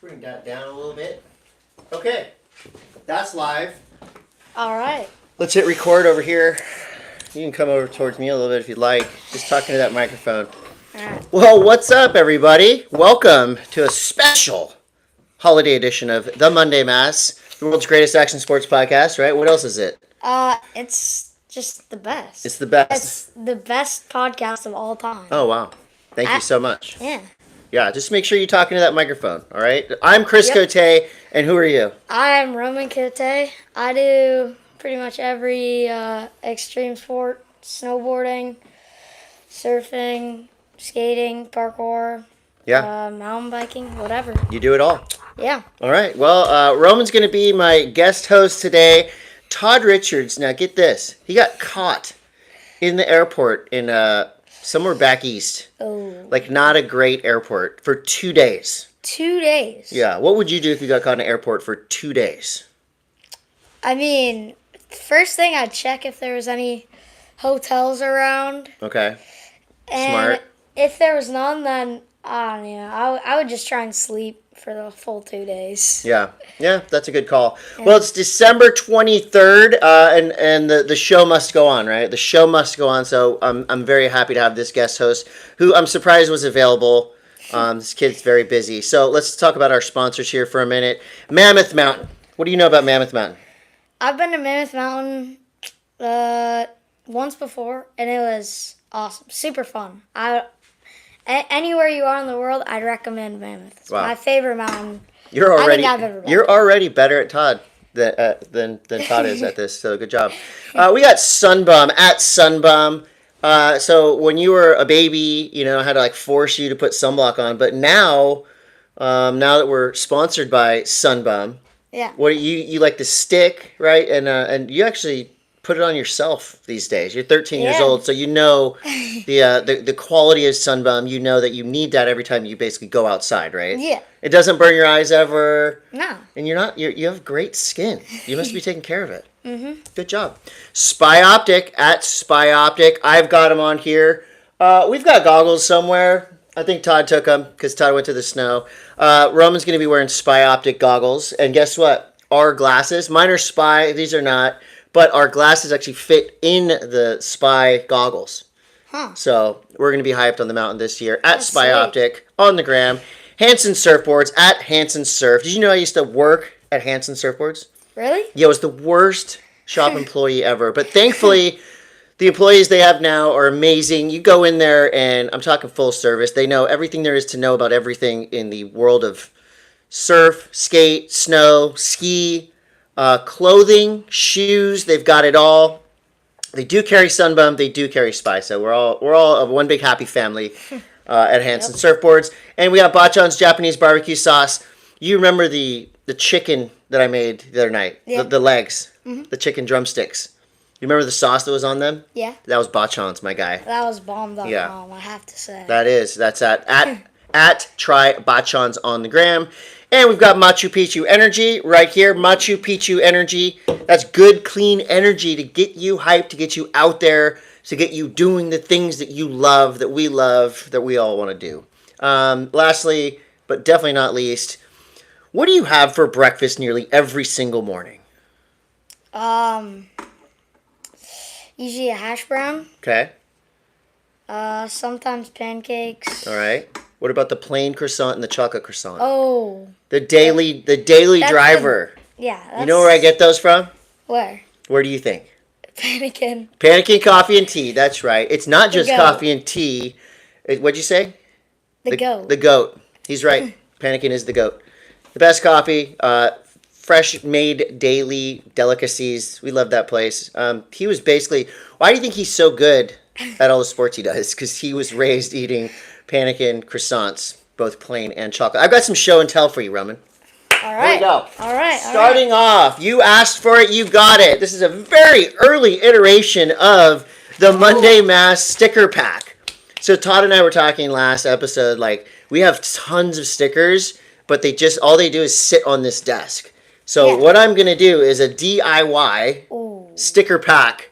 Bring that down a little bit. Okay, that's live. All right. Let's hit record over here. You can come over towards me a little bit if you'd like. Just talking to that microphone. All right. Well, what's up, everybody? Welcome to a special holiday edition of the Monday M.A.S.S, the world's greatest action sports podcast, right? What else is it? It's just the best. It's the best. It's the best podcast of all time. Oh, wow. Thank you so much. Yeah. Yeah, just make sure you're talking to that microphone, all right? I'm Chris Yep. Cote, and who are you? I'm Roman Cote. I do pretty much every extreme sport: snowboarding, surfing, skating, parkour, Yeah, mountain biking, whatever. you do it all. Yeah. All right. Well, Roman's going to be my guest host today. Todd Richards. Now, get this. He got caught in the airport in somewhere back east. Oh. Like, not a great airport for 2 days. 2 days. Yeah. What would you do if you got caught in an airport for 2 days? I mean, first thing I'd check if there was any hotels around. Okay. And Smart. if there was none, then I don't know. I would just try and sleep for the full 2 days. Yeah. Yeah, that's a good call. Well, it's December 23rd, and the show must go on, right? The show must go on, so I'm very happy to have this guest host, who I'm surprised was available. This kid's very busy. So let's talk about our sponsors here for a minute. Mammoth Mountain. What do you know about Mammoth Mountain? I've been to Mammoth Mountain once before, and it was awesome. Super fun. Anywhere you are in the world, I'd recommend Mammoth. It's Wow. my favorite mountain. You're already I've ever been. you're already better at Todd than Todd is at this. So good job. We got Sunbum at Sunbum. So when you were a baby, I had to like force you to put sunblock on. But now that we're sponsored by Sunbum, Yeah. what you like the stick, right? And you actually put it on yourself these days. You're 13 years Yeah. old, so you know the quality of Sunbum. You know that you need that every time you basically go outside, right? Yeah. It doesn't burn your eyes ever. No. And you have great skin. You must be taking care of it. Mm-hmm. Good job. Spy Optic at Spy Optic. I've got them on here. We've got goggles somewhere. I think Todd took them because Todd went to the snow. Roman's going to be wearing Spy Optic goggles. And guess what? Our glasses, mine are Spy. These are not. But our glasses actually fit in the Spy goggles. Huh. So we're going to be hyped on the mountain this year at That's Spy sweet. Optic on the gram. Hansen Surfboards at Hansen Surf. Did you know I used to work at Hansen Surfboards? Really? Yeah, it was the worst shop employee ever. But thankfully, the employees they have now are amazing. You go in there, and I'm talking full service. They know everything there is to know about everything in the world of surf, skate, snow, ski, clothing, shoes. They've got it all. They do carry Sunbum. They do carry Spy. So we're all one big happy family at Hansen Surfboards. And we got Bachan's Japanese barbecue sauce. You remember the chicken that I made the other night? Yeah. The legs, the chicken drumsticks. You remember the sauce that was on them? Yeah. That was Bachan's, my guy. That was bomb.com, Yeah. I have to say. That's at try Bachan's on the gram. And we've got Machu Picchu Energy right here. Machu Picchu Energy. That's good, clean energy to get you hyped, to get you out there, to get you doing the things that you love, that we all want to do. Lastly, but definitely not least, what do you have for breakfast nearly every single morning? Usually a hash brown. Okay. Sometimes pancakes. All right. What about the plain croissant and the chocolate croissant? Oh. The daily That's driver. Yeah. That's, You know where I get those from? Where? Where do you think? Panicking. Panicking coffee and tea. That's right. It's not just goat. coffee and tea. What'd you say? The goat. The goat. He's right. Panicking is the goat. The best coffee. Fresh made daily delicacies. We love that place. He was basically. Why do you think he's so good at all the sports he does? Because he was raised eating Panicking croissants, both plain and chocolate. I've got some show and tell for you, Roman. All Here right. we go. All right. Starting off, you asked for it, you got it. This is a very early iteration of the Monday M.A.S.S sticker pack. So Todd and I were talking last episode, like we have tons of stickers, but all they do is sit on this desk. So Yeah. what I'm gonna do is a DIY Ooh. sticker pack.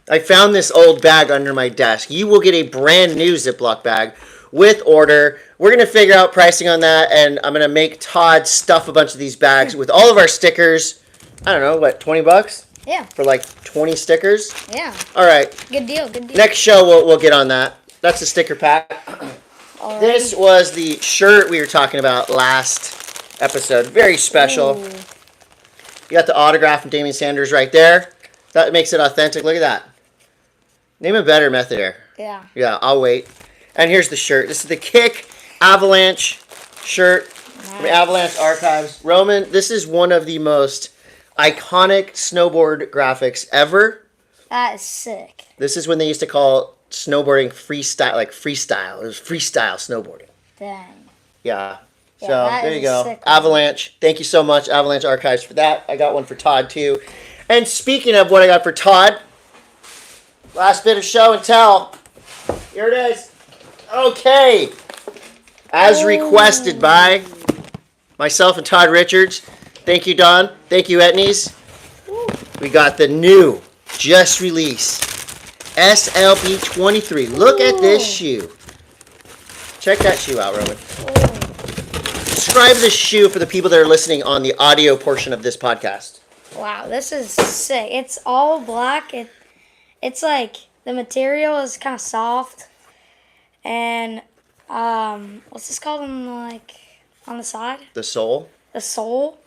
I found this old bag under my desk. You will get a brand new Ziploc bag with order. We're going to figure out pricing on that, and I'm going to make Todd stuff a bunch of these bags with all of our stickers. I don't know, what, $20? Yeah. For like 20 stickers? Yeah. All right. Good deal. Good deal. Next show, we'll get on that. That's the sticker pack. Alrighty. This was the shirt we were talking about last episode. Very special. Ooh. You got the autograph from Damian Sanders right there. That makes it authentic. Look at that. Name a better method here. Yeah. Yeah, I'll wait. And here's the shirt. This is the Kick Avalanche shirt from Avalanche Archives. Roman, this is one of the most iconic snowboard graphics ever. That is sick. This is when they used to call snowboarding freestyle, like freestyle. It was freestyle snowboarding. Dang. Yeah. Yeah, So that there is you go. sick one. Avalanche. Thank you so much, Avalanche Archives, for that. I got one for Todd too. And speaking of what I got for Todd, last bit of show and tell. Here it is. Okay. As requested by myself and Todd Richards. Thank you, Don. Thank you, Etnies. We got the new, just released SLB 23. Look at this shoe. Check that shoe out, Roman. Describe this shoe for the people that are listening on the audio portion of this podcast. Wow, this is sick. It's all black. It's like the material is kind of soft, and what's this called on the side? The sole. The sole.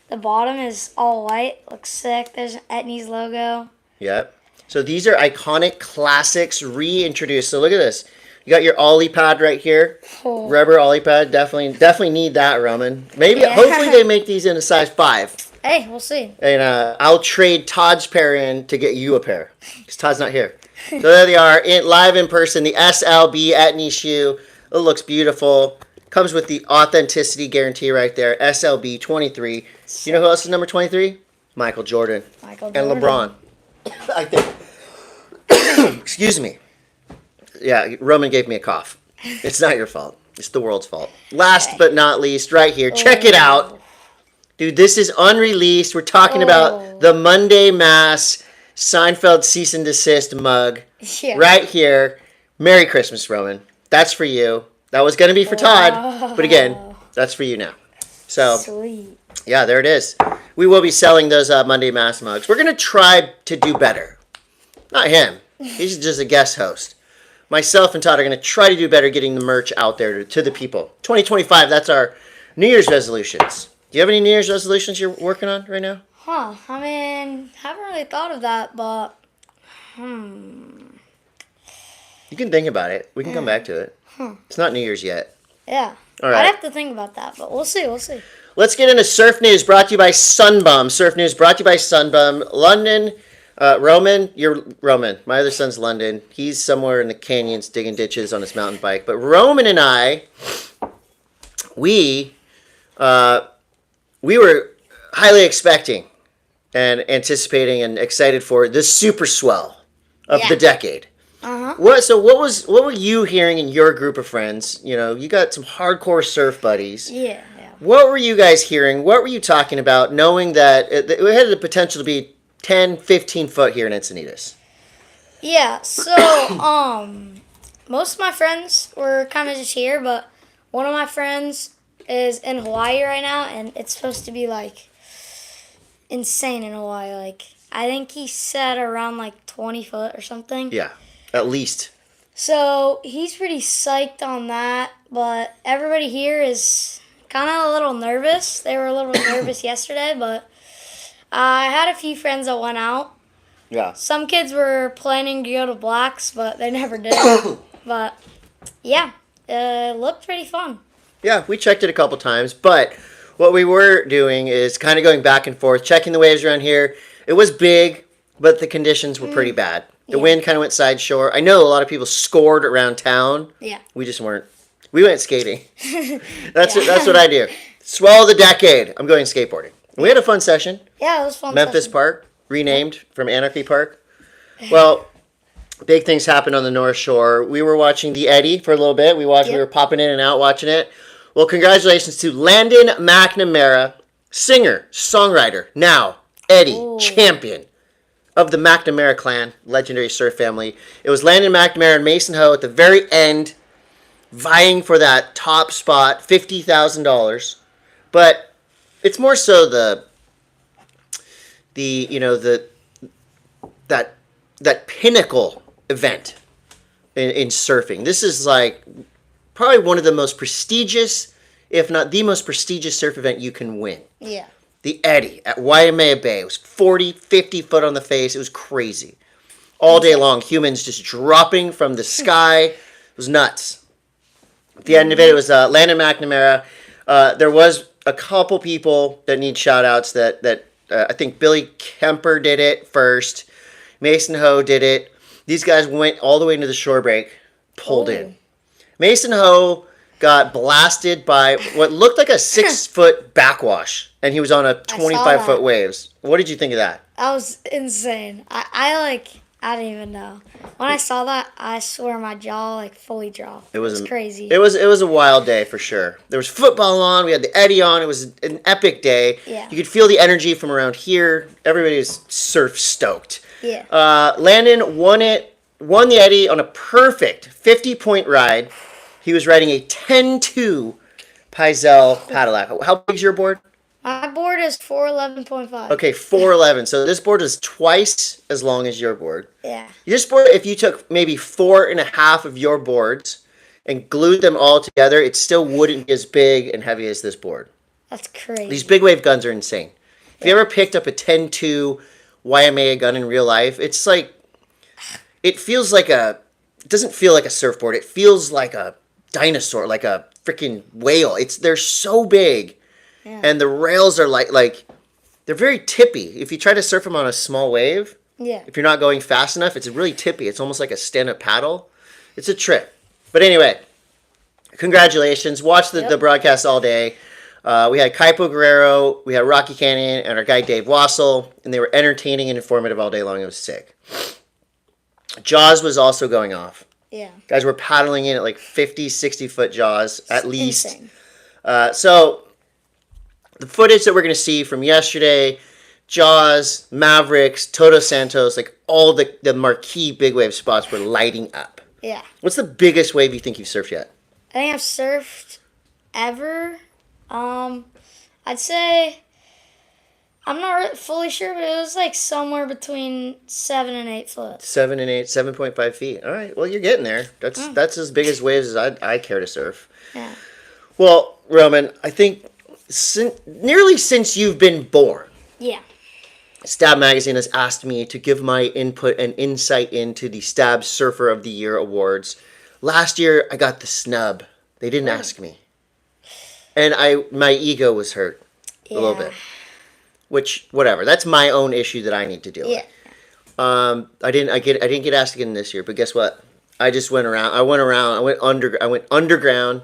The bottom is all white. Looks sick. There's an Etnies logo. Yep. So these are iconic classics reintroduced. So look at this. You got your ollie pad right here. Oh. Rubber ollie pad. Definitely need that, Roman. Maybe, Yeah. hopefully they make these in a size 5. Hey, we'll see. And I'll trade Todd's pair in to get you a pair. Because Todd's not here. So there they are, live in person. The SLB Etnies shoe. It looks beautiful. Comes with the authenticity guarantee right there. SLB 23. You know who else is number 23? Michael Jordan. Michael And Jordan. LeBron. I think. Excuse me. Yeah, Roman gave me a cough. It's not your fault. It's the world's fault. Last but not least, right here. Check it out. Dude, this is unreleased. We're talking about the Monday M.A.S.S. Seinfeld cease and desist mug. Yeah. Right here. Merry Christmas, Roman. That's for you. That was going to be for Todd. But again, that's for you now. So, Sweet. yeah, there it is. We will be selling those Monday M.A.S.S. mugs. We're going to try to do better. Not him. He's just a guest host. Myself and Todd are going to try to do better getting the merch out there to the people. 2025, that's our New Year's resolutions. Do you have any New Year's resolutions you're working on right now? Huh. I mean, haven't really thought of that, but You can think about it. We can come back to it. It's not New Year's yet. yeah. All right. I'd have to think about that, but we'll see. We'll see. Let's get into Surf News brought to you by Sunbum. Surf News brought to you by Sunbum. London, Roman, you're Roman. My other son's London. He's somewhere in the canyons digging ditches on his mountain bike. But Roman and I, we were highly expecting and anticipating and excited for the super swell of the decade. What were you hearing in your group of friends? You know, you got some hardcore surf buddies. Yeah. What were you guys hearing? What were you talking about, knowing that it had the potential to be 10, 15 foot here in Encinitas? Yeah, so, most of my friends were kind of just here, but one of my friends is in Hawaii right now, and it's supposed to be, insane in Hawaii. I think he said around, 20 foot or something. Yeah, at least. So, he's pretty psyched on that, but everybody here is kind of a little nervous. They were a little nervous yesterday, but I had a few friends that went out. Yeah. Some kids were planning to go to Blacks, but they never did. But, yeah, it looked pretty fun. Yeah, we checked it a couple times, but what we were doing is kind of going back and forth, checking the waves around here. It was big, but the conditions were pretty bad. The wind kind of went side shore. I know a lot of people scored around town. Yeah. We just weren't. We went skating. That's what I do. Swell of the decade. I'm going skateboarding. We had a fun session. Yeah, it was fun. Memphis Park, renamed from Anarchy Park. Well, big things happened on the North Shore. We were watching the Eddy for a little bit. We were popping in and out watching it. Well, congratulations to Landon McNamara, singer, songwriter, now Eddy, champion of the McNamara clan, legendary surf family. It was Landon McNamara and Mason Ho at the very end. vying for that top spot, $50,000. But it's more so that pinnacle event in surfing. This is like probably one of the most prestigious, if not the most prestigious surf event you can win. Yeah. The Eddy at Waimea Bay. It was 40, 50 foot on the face. It was crazy. All day long, humans just dropping from the sky. It was nuts. At the end of it, it was Landon McNamara. There was a couple people that need shout-outs that I think Billy Kemper did it first. Mason Ho did it. These guys went all the way into the shore break, pulled in. Mason Ho got blasted by what looked like a 6-foot backwash, and he was on a 25-foot waves. What did you think of that? That was insane. I don't even know. When I saw that, I swear my jaw fully dropped. It was crazy. It was a wild day for sure. There was football on. We had the Eddy on. It was an epic day. Yeah. You could feel the energy from around here. Everybody was surf stoked. Yeah. Landon won the Eddy on a perfect 50-point ride. He was riding a 10-2 Paizel Padillac. How big is your board? My board is 411.5. Okay, 411. So this board is twice as long as your board. Yeah. This board, if you took maybe 4.5 of your boards and glued them all together, it still wouldn't be as big and heavy as this board. That's crazy. These big wave guns are insane. If you ever picked up a 10-2 Waimea gun in real life, it's like, it doesn't feel like a surfboard. It feels like a dinosaur, like a freaking whale. They're so big. Yeah. And the rails are like they're very tippy. If you try to surf them on a small wave, if you're not going fast enough, it's really tippy. It's almost like a stand-up paddle. It's a trip. But anyway, congratulations. Watch the broadcast all day. We had Kaipo Guerrero, we had Rocky Canyon, and our guy Dave Wassel, and they were entertaining and informative all day long. It was sick. Jaws was also going off. Yeah. Guys were paddling in at like 50, 60-foot Jaws at least. Insane. So the footage that we're going to see from yesterday, Jaws, Mavericks, Toto Santos, like all the marquee big wave spots were lighting up. Yeah. What's the biggest wave you think you've surfed yet? I think I've surfed ever. I'd say, I'm not fully sure, but it was like somewhere between 7 and 8 foot. 7.5 feet. All right. Well, you're getting there. That's as big as waves as I care to surf. Yeah. Well, Roman, I think nearly since you've been born, STAB Magazine has asked me to give my input and insight into the STAB Surfer of the Year awards. Last year, I got the snub. They didn't ask me. And my ego was hurt a little bit. Which, whatever. That's my own issue that I need to deal with. I didn't get asked again this year, but guess what? I just went around. I went underground.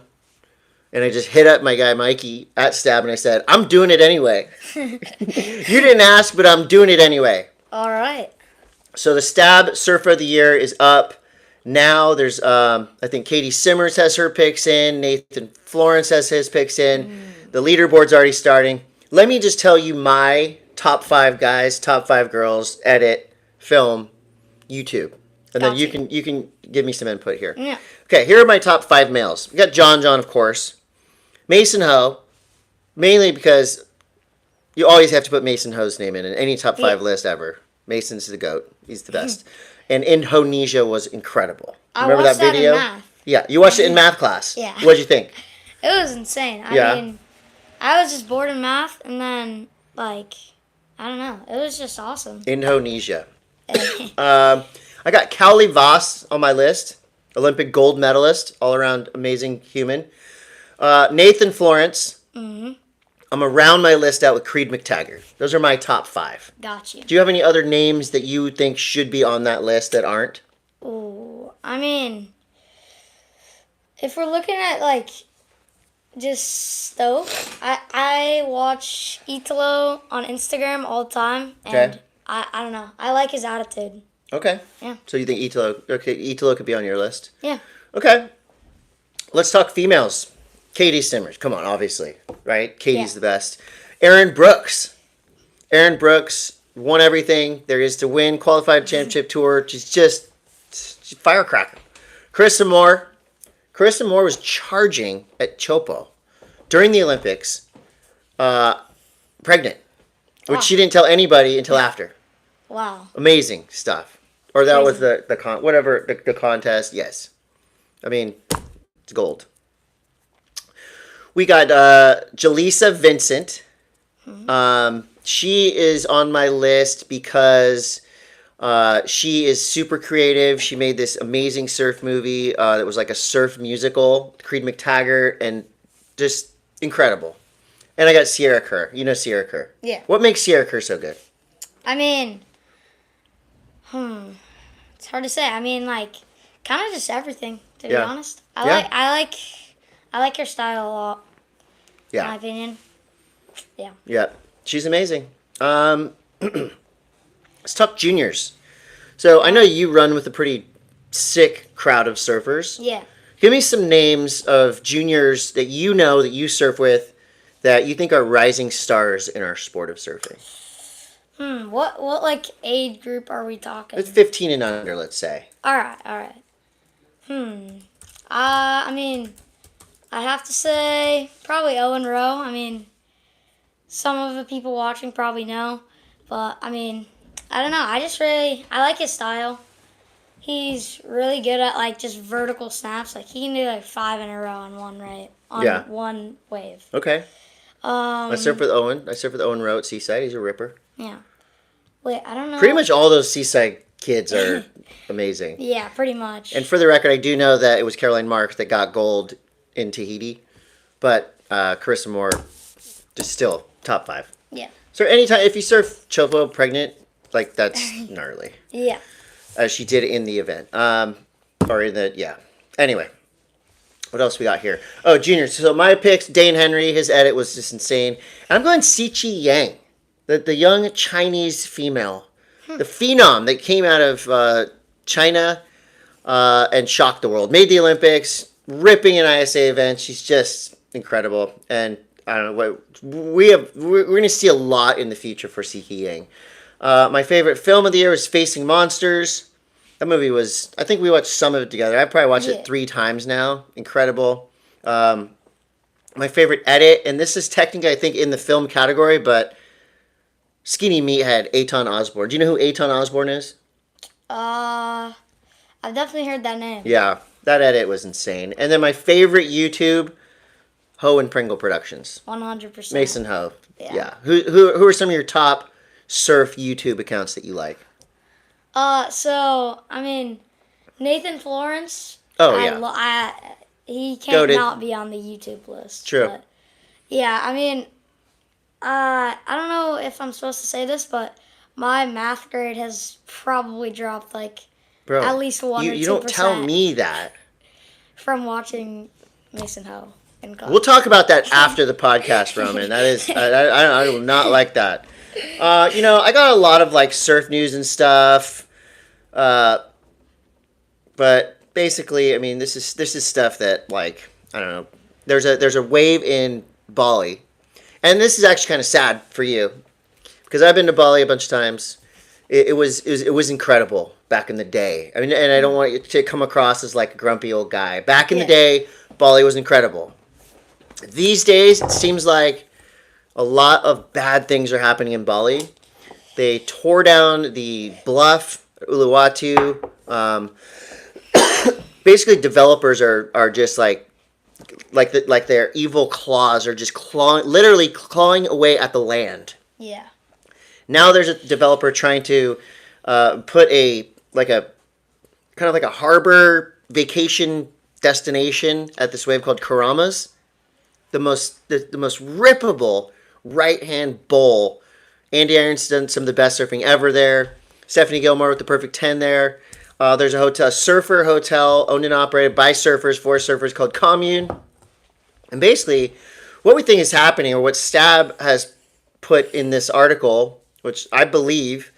And I just hit up my guy Mikey at STAB and I said, I'm doing it anyway. You didn't ask, but I'm doing it anyway. All right. So the STAB Surfer of the Year is up. Now there's, I think Katie Simmers has her picks in. Nathan Florence has his picks in. The leaderboard's already starting. Let me just tell you my top 5 guys, top 5 girls, edit, film, YouTube. And then you can give me some input here. Yeah. Okay, here are my top 5 males. We got John, of course. Mason Ho, mainly because you always have to put Mason Ho's name in any top 5 list ever. Mason's the GOAT. He's the best. And Indonesia was incredible. Remember that video? In math. Yeah, you watched it in math class. Yeah. What'd you think? It was insane. I mean, I was just bored in math, and then, I don't know. It was just awesome. Indonesia. I got Cowley Voss on my list. Olympic gold medalist. All-around amazing human. Nathan Florence. Mm-hmm. I'm going to round my list out with Creed McTaggart. Those are my top 5. Got you. Do you have any other names that you think should be on that list that aren't? Oh, I mean, if we're looking at, just Stoke, I watch Italo on Instagram all the time, and I don't know. I like his attitude. Okay. Yeah. So you think Italo could be on your list? Yeah. Okay. Let's talk females. Katie Simmers. Come on, obviously. Right? Katie's the best. Erin Brooks. Erin Brooks won everything there is to win. Qualified championship tour. She's firecracker. Carissa Moore. Carissa Moore was charging at Chopo during the Olympics, pregnant, which she didn't tell anybody until after. Wow. Amazing stuff. Or that was Crazy. the contest. Yes, I mean it's gold. We got Jaleesa Vincent. She is on my list because she is super creative. She made this amazing surf movie that was like a surf musical, Creed McTaggart, and just incredible. And I got Sierra Kerr. You know Sierra Kerr. Yeah. What makes Sierra Kerr so good? I mean, it's hard to say. I mean, like, kind of just everything. To be honest, I like her style a lot. Yeah. In my opinion. Yeah. Yeah. She's amazing. Let's talk juniors. So I know you run with a pretty sick crowd of surfers. Yeah. Give me some names of juniors that you know that you surf with that you think are rising stars in our sport of surfing. What like age group are we talking? It's 15 and under, let's say. All right. I mean, I have to say probably Owen Rowe. I mean, some of the people watching probably know, but I mean, I don't know. I like his style. He's really good at like just vertical snaps. Like he can do like 5 in a row on one wave. Okay. I surf with Owen. I surf with Owen Rowe at Seaside. He's a ripper. Yeah. Wait, I don't know. Pretty much all those Seaside kids are amazing. Yeah, pretty much. And for the record, I do know that it was Caroline Marks that got gold in Tahiti, but Carissa Moore just still top 5. Yeah. So anytime if you surf Chopo pregnant, like that's gnarly. Yeah. As she did in the event, or in the Anyway, what else we got here? Oh, juniors. So my picks: Dane Henry. His edit was just insane. And I'm going Siqi Yang, the young Chinese female, the phenom that came out of China and shocked the world. Made the Olympics, ripping an ISA event. She's just incredible, and I don't know what we're going to see a lot in the future for Siqi Yang. My favorite film of the year was Facing Monsters. That movie was, I think we watched some of it together. I probably watched it 3 times now. Incredible. My favorite edit, and this is technically, I think, in the film category, but Skinny Meathead, Aton Osborne. Do you know who Aton Osborne is? I've definitely heard that name. Yeah, that edit was insane. And then my favorite YouTube, Ho and Pringle Productions. 100%. Mason Ho. Yeah. Yeah. Who are some of your top surf YouTube accounts that you like? So I mean, Nathan Florence. Oh yeah. He can't not be on the YouTube list. True. But, yeah, I mean, I don't know if I'm supposed to say this, but my math grade has probably dropped like at least 1 or 2%. You don't tell me that. From watching Mason Ho in college. We'll talk about that after the podcast, Roman. That is, I do not like that. I got a lot of like surf news and stuff, but basically, I mean, this is stuff that like I don't know. There's a wave in Bali, and this is actually kind of sad for you because I've been to Bali a bunch of times. It was incredible back in the day. I mean, and I don't want you to come across as like a grumpy old guy. Back in the day, Bali was incredible. These days, it seems like a lot of bad things are happening in Bali. They tore down the bluff, Uluwatu. Basically, developers are just like their evil claws are just literally clawing away at the land. Yeah. Now there's a developer trying to put a harbor vacation destination at this wave called Keramas. The most rippable right hand bowl. Andy Irons done some of the best surfing ever there. Stephanie Gilmore with the perfect 10 there. There's a surfer hotel owned and operated by surfers for surfers called Commune. And basically, what we think is happening, or what STAB has put in this article, which I believe,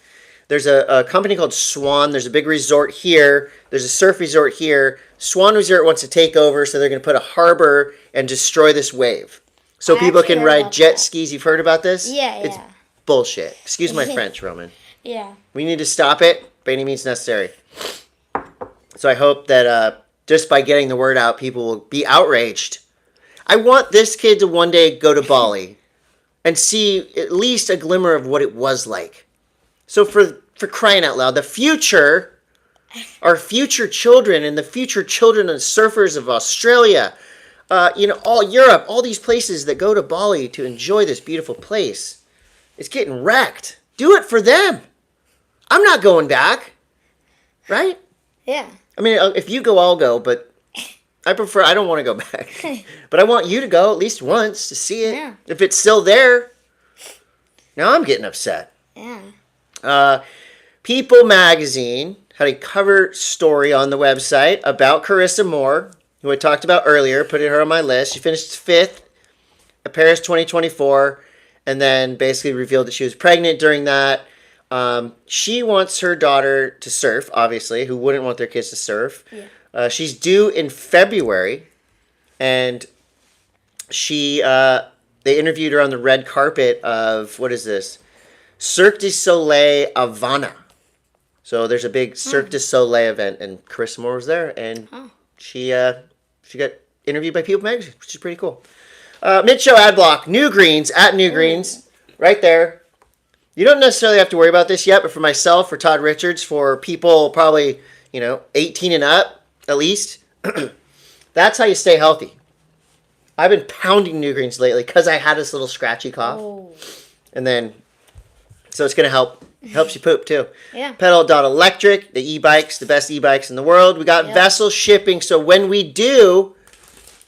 there's a company called Swan. There's a big resort here. There's a surf resort here. Swan Resort wants to take over, so they're going to put a harbor and destroy this wave. So people can ride jet skis. You've heard about this? Yeah, It's bullshit. Excuse my French, Roman. Yeah. We need to stop it by any means necessary. So I hope that just by getting the word out, people will be outraged. I want this kid to one day go to Bali and see at least a glimmer of what it was like. So for crying out loud, the future, our future children and the future children and surfers of Australia, all Europe, all these places that go to Bali to enjoy this beautiful place, it's getting wrecked. Do it for them. I'm not going back. Right? Yeah. I mean, if you go, I'll go, but I don't want to go back. But I want you to go at least once to see it. Yeah. If it's still there, now I'm getting upset. Yeah. People magazine had a cover story on the website about Carissa Moore, who I talked about earlier, putting her on my list. She finished 5th at Paris 2024, and then basically revealed that she was pregnant during that. She wants her daughter to surf, obviously. Who wouldn't want their kids to surf? Yeah. She's due in February, and they interviewed her on the red carpet of, what is this? Cirque du Soleil Havana. So there's a big Cirque du Soleil event, and Carissa Moore was there, and she got interviewed by People Magazine, which is pretty cool. Mid-show ad block, New Greens, at New Greens, right there. You don't necessarily have to worry about this yet, but for myself, for Todd Richards, for people probably, 18 and up, at least, that's how you stay healthy. I've been pounding New Greens lately because I had this little scratchy cough. Oh. And then, so it's going to help. Helps you poop, too. Yeah. Pedal.electric, the e-bikes, the best e-bikes in the world. We got Vessel shipping, so when we do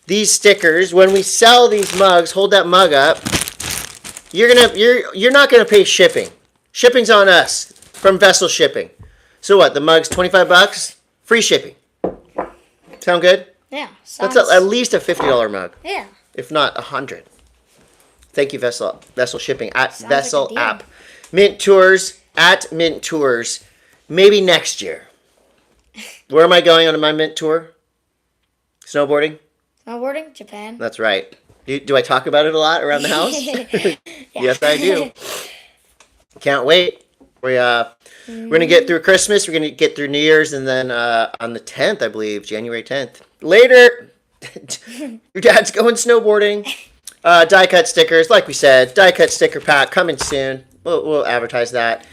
these stickers, when we sell these mugs, hold that mug up, you're not gonna pay shipping. Shipping's on us from Vessel Shipping. So what? The mug's $25, free shipping. Sound good? Yeah. That's at least a $50 mug. Yeah. If not $100. Thank you, Vessel Shipping at Sounds Vessel like a deal. app. Mint Tours at Mint Tours. Maybe next year. Where am I going on my Mint tour? Snowboarding? Snowboarding? Japan. That's right. Do I talk about it a lot around the house? Yes, I do. Can't wait. We're going to get through Christmas. We're going to get through New Year's. And then on the 10th, I believe, January 10th. Later, your dad's going snowboarding. Die cut stickers. Like we said, die cut sticker pack coming soon. We'll advertise that.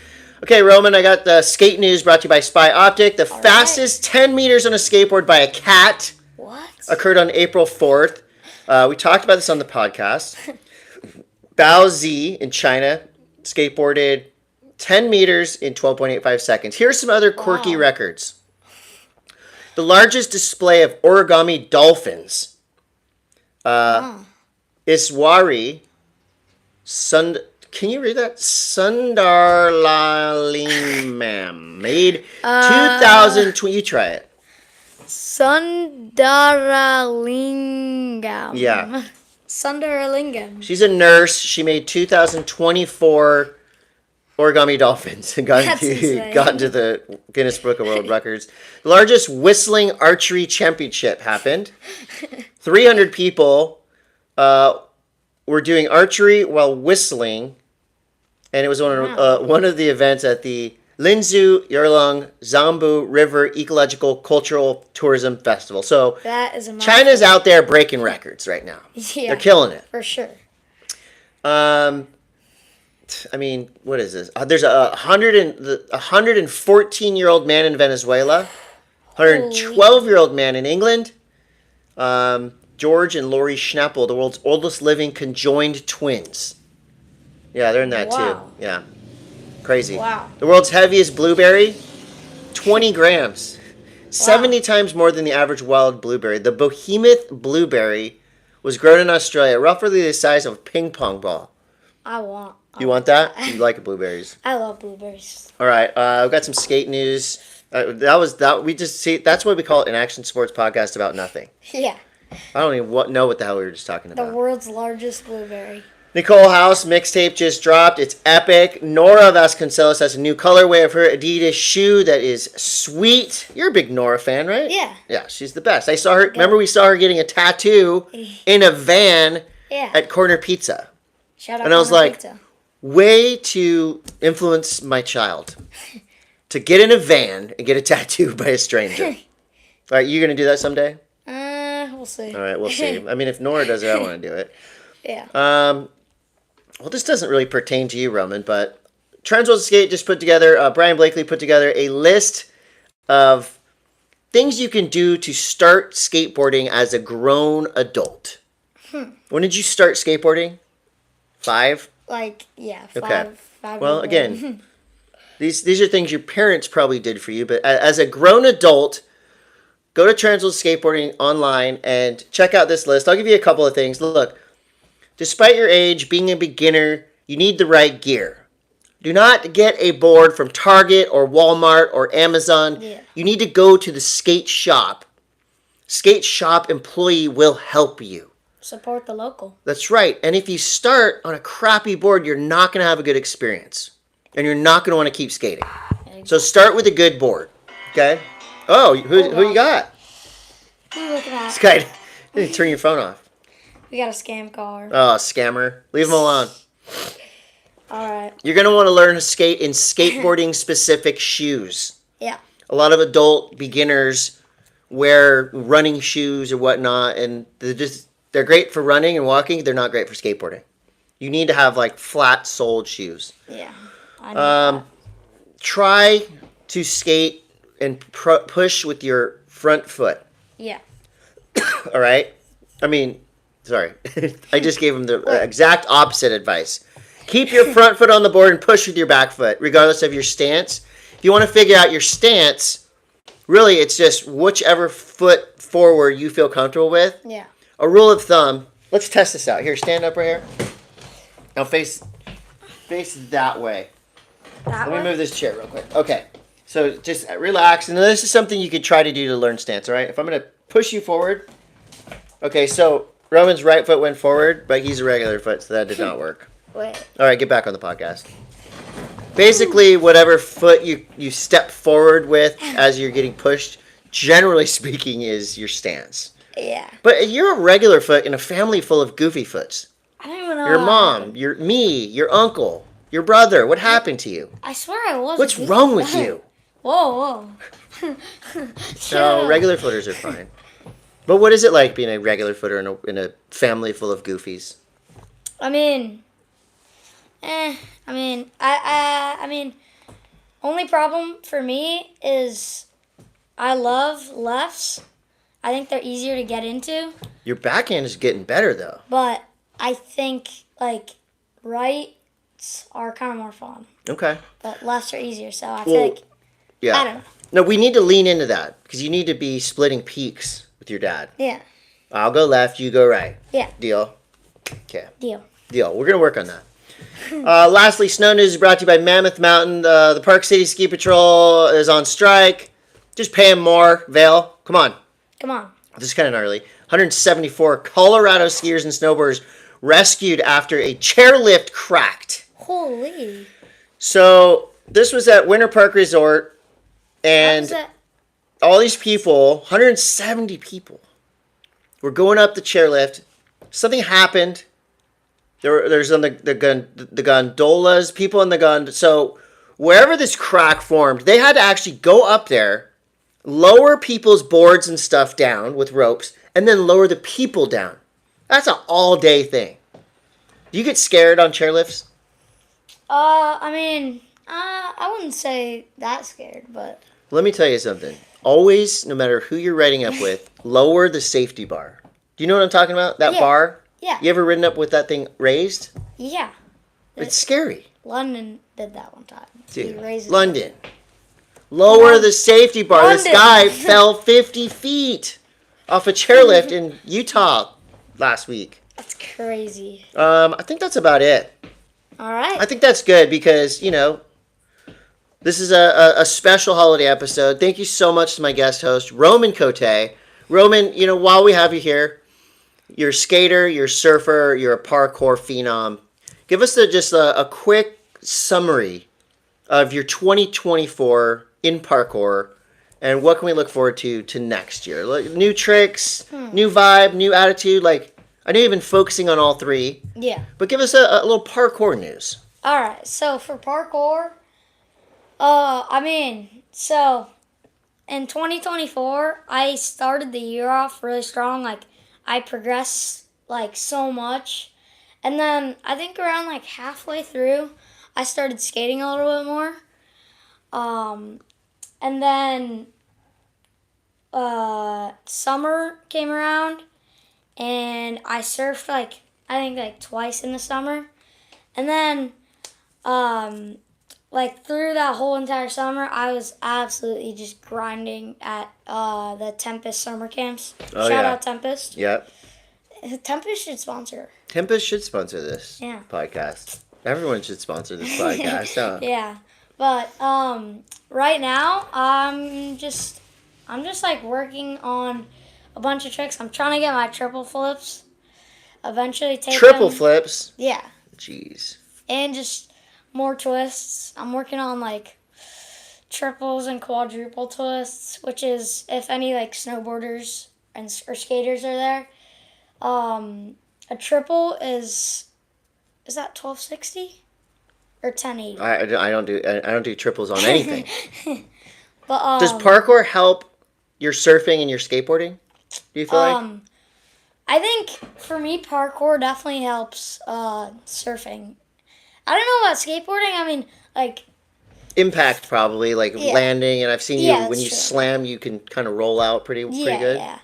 Okay, Roman, I got the skate news brought to you by Spy Optic. The fastest 10 meters on a skateboard by a cat occurred on April 4th. We talked about this on the podcast. Bao Zi in China skateboarded 10 meters in 12.85 seconds. Here's some other quirky records. The largest display of origami dolphins. Iswari Can you read that? Sundarlalingam made 2020. You try it. Sundaralingam. Yeah. Sundaralingam. She's a nurse. She made 2024 origami dolphins and got into the Guinness Book of World Records. The largest whistling archery championship happened. 300 people were doing archery while whistling, and it was one of the events at the Linzhou Yarlung Zambu River Ecological Cultural Tourism Festival. So that is China's out there breaking records right now. Yeah, they're killing it for sure. I mean, what is this? There's a 114-year-old man in Venezuela, 112-year-old man in England. George and Lori Schnappel, the world's oldest living conjoined twins. Yeah, they're in that too. Yeah. Crazy. Wow. The world's heaviest blueberry, 20 grams. 70 times more than the average wild blueberry. The behemoth blueberry was grown in Australia, roughly the size of a ping pong ball. You want that? You like blueberries. I love blueberries. All right. I've got some skate news. That's why we call it an action sports podcast about nothing. Yeah. I don't even know what the hell we were just talking about. The world's largest blueberry. Nicole House mixtape just dropped. It's epic. Nora Vasconcelos has a new colorway of her Adidas shoe that is sweet. You're a big Nora fan, right? Yeah. Yeah, she's the best. I saw her. Remember, we saw her getting a tattoo in a van at Corner Pizza. Shout out. And I was Corner like, Pizza. way to influence my child to get in a van and get a tattoo by a stranger. All right, you going to do that someday? We'll see. All right, we'll see. I mean, if Nora does it, I want to do it. Yeah. Well, this doesn't really pertain to you, Roman, but Transworld Skate just put together, Brian Blakely put together a list of things you can do to start skateboarding as a grown adult. When did you start skateboarding? 5? Like, yeah, Okay. 5 Well, years again, old. these are things your parents probably did for you, but as a grown adult, go to Transworld Skateboarding online and check out this list. I'll give you a couple of things. Look, despite your age, being a beginner, you need the right gear. Do not get a board from Target or Walmart or Amazon. Yeah. You need to go to the skate shop. Skate shop employee will help you. Support the local. That's right. And if you start on a crappy board, you're not going to have a good experience. And you're not going to want to keep skating. So start with a good board. Okay? Oh, who you got? Who are you looking at? This guy, turn your phone off. We got a scam caller. Oh, scammer. Leave him alone. All right. You're going to want to learn to skate in skateboarding specific shoes. Yeah. A lot of adult beginners wear running shoes or whatnot, and they're great for running and walking. They're not great for skateboarding. You need to have like flat soled shoes. Yeah. I know Try to skate and push with your front foot. Yeah. All right? I mean, sorry. I just gave him the exact opposite advice. Keep your front foot on the board and push with your back foot, regardless of your stance. If you want to figure out your stance, really it's just whichever foot forward you feel comfortable with. Yeah. A rule of thumb. Let's test this out. Here, stand up right here. Now face that way. That Let me move this chair real quick. Okay. So just relax. And this is something you could try to do to learn stance, all right? If I'm going to push you forward. Okay, so Roman's right foot went forward, but he's a regular foot, so that did not work. Wait. All right, get back on the podcast. Basically, whatever foot you step forward with as you're getting pushed, generally speaking, is your stance. Yeah. But you're a regular foot in a family full of goofy foots. I don't even know. Your what mom, happened. your uncle, your brother. What happened to you? I swear I was. What's wrong with you? Whoa. No, regular footers are fine. But what is it like being a regular footer in a family full of goofies? I mean, I mean, only problem for me is I love lefts. I think they're easier to get into, Your backhand is getting better, though. but I think like rights are kind of more fun, Okay. but lefts are easier. So I feel like Yeah. I don't know. No, we need to lean into that because you need to be splitting peaks with your dad. Yeah. I'll go left, you go right. Yeah. Deal. Okay. Deal. Deal. We're going to work on that. Lastly, Snow News is brought to you by Mammoth Mountain. The Park City Ski Patrol is on strike. Just pay them more. Vale, come on. Come on. This is kind of gnarly. 174 Colorado skiers and snowboarders rescued after a chairlift cracked. Holy. So this was at Winter Park Resort, and How's that? all these people, 170 people, were going up the chairlift. Something happened. There's on the gondolas, people in the gondola. So wherever this crack formed, they had to actually go up there, lower people's boards and stuff down with ropes, and then lower the people down. That's an all-day thing. Do you get scared on chairlifts? I wouldn't say that scared, but Let me tell you something. Always, no matter who you're riding up with, lower the safety bar. Do you know what I'm talking about? That Yeah. bar? yeah. You ever ridden up with that thing raised? Yeah. It's scary. London did that one time. He Dude, raised it. London. Lower the safety bar. This London. guy fell 50 feet off a chairlift in Utah last week. That's crazy. I think that's about it. All right. I think that's good because, this is a special holiday episode. Thank you so much to my guest host, Roman Cote. Roman, while we have you here, you're a skater, you're a surfer, you're a parkour phenom. Give us just a quick summary of your 2024 in parkour, and what can we look forward to next year? Like, new tricks, new vibe, new attitude. Like, I know you've been focusing on all three, Yeah. but give us a little parkour news. All right. So for parkour, so in 2024, I started the year off really strong. Like, I progressed, like, so much. And then I think around, like, halfway through, I started skating a little bit more. And then summer came around, and I surfed, like, I think, like, twice in the summer. And then, like, through that whole entire summer, I was absolutely just grinding at the Tempest summer camps. Oh, Shout yeah. out Tempest. Yep. Tempest should sponsor. Tempest should sponsor this Yeah. podcast. Everyone should sponsor this podcast. Huh? Yeah. But right now, I'm just like working on a bunch of tricks. I'm trying to get my triple flips. Eventually take Triple them. flips? Yeah. Jeez. And just more twists. I'm working on like triples and quadruple twists, which is if any like snowboarders or skaters are there. A triple is that 1260 or 1080? I don't do triples on anything. But Does parkour help your surfing and your skateboarding? Do you feel like? I think for me, parkour definitely helps surfing. I don't know about skateboarding. I mean, like Impact probably, like Yeah. landing, and I've seen Yeah, you when that's you true. slam, you can kind of roll out pretty yeah, good. yeah.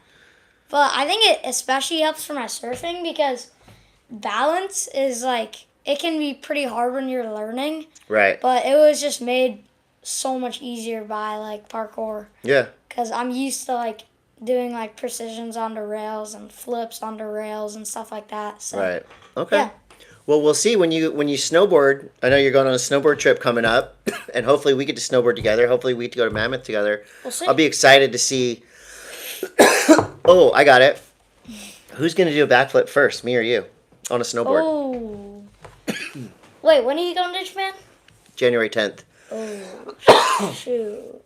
But I think it especially helps for my surfing because balance is like it can be pretty hard when you're learning, Right. but it was just made so much easier by like parkour Yeah. because I'm used to like doing like precisions onto rails and flips onto rails and stuff like that. So Right. Okay. Yeah. Well, we'll see when you snowboard. I know you're going on a snowboard trip coming up, and hopefully we get to snowboard together. Hopefully we get to go to Mammoth together. We'll see. I'll be excited to see. Oh, I got it. Who's gonna do a backflip first, me or you, on a snowboard? Oh. Wait, when are you going to Japan? January 10th. Oh, shoot.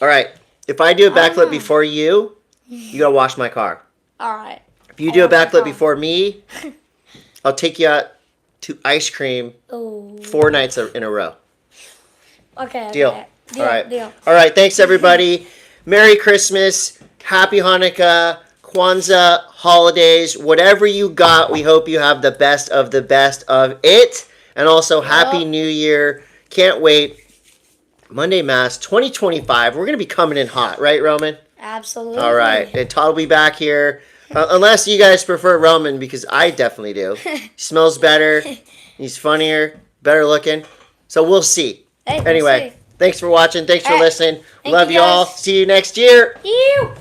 All right. If I do a backflip Ah. before you, you gotta wash my car. All right. If you do a Oh, backflip wow. before me, I'll take you out to ice cream Oh. 4 nights in a row. Okay. Deal. Okay. Deal. All right. Deal. All right. Thanks, everybody. Merry Christmas. Happy Hanukkah. Kwanzaa. Holidays. Whatever you got, we hope you have the best of it. And also, Happy Yep. New Year. Can't wait. Monday M.A.S.S 2025. We're going to be coming in hot, right, Roman? Absolutely. All right. And Todd will be back here. Unless you guys prefer Roman, because I definitely do. He smells better. He's funnier, better looking. So we'll see. Hey, we'll Anyway, see. thanks for watching. Thanks for All right. listening. Thank Love you, you all. guys. See you next year. Ew.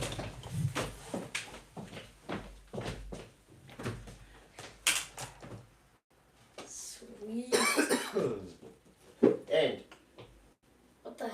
Sweet.